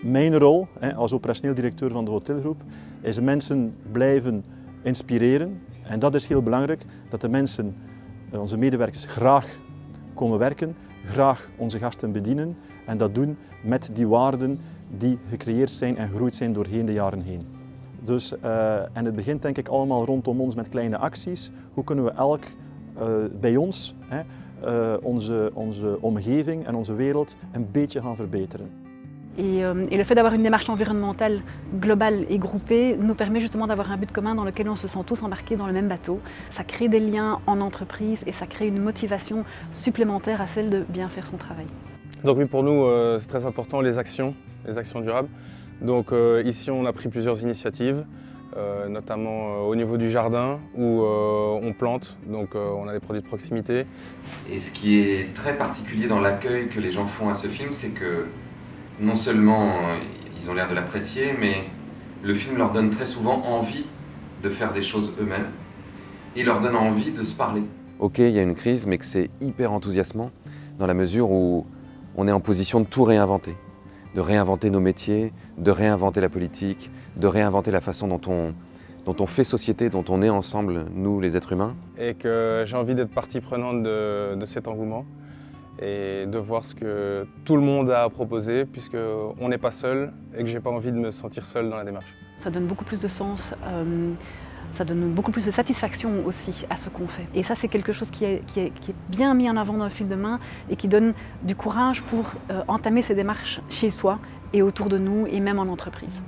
Mijn rol als operationeel directeur van de hotelgroep is mensen blijven inspireren. En dat is heel belangrijk, dat de mensen, onze medewerkers, graag komen werken, graag onze gasten bedienen en dat doen met die waarden die gecreëerd zijn en gegroeid zijn doorheen de jaren heen. Dus, en het begint denk ik allemaal rondom ons met kleine acties. Hoe kunnen we elk bij ons onze omgeving en onze wereld een beetje gaan verbeteren. Et le fait d'avoir une démarche environnementale globale et groupée nous permet justement d'avoir un but commun dans lequel on se sent tous embarqués dans le même bateau. Ça crée des liens en entreprise et ça crée une motivation supplémentaire à celle de bien faire son travail. Donc oui, pour nous, c'est très important les actions durables. Donc ici, on a pris plusieurs initiatives, notamment au niveau du jardin où on plante, donc on a des produits de proximité. Et ce qui est très particulier dans l'accueil que les gens font à ce film, c'est que non seulement ils ont l'air de l'apprécier, mais le film leur donne très souvent envie de faire des choses eux-mêmes et leur donne envie de se parler. Ok, il y a une crise, mais que c'est hyper enthousiasmant dans la mesure où on est en position de tout réinventer. De réinventer nos métiers, de réinventer la politique, de réinventer la façon dont on fait société, dont on est ensemble, nous les êtres humains. Et que j'ai envie d'être partie prenante de cet engouement et de voir ce que tout le monde a à proposer puisqu'on n'est pas seul et que j'ai pas envie de me sentir seul dans la démarche. Ça donne beaucoup plus de sens, ça donne beaucoup plus de satisfaction aussi à ce qu'on fait. Et ça c'est quelque chose qui est bien mis en avant dans le film demain et qui donne du courage pour entamer ces démarches chez soi et autour de nous et même en entreprise.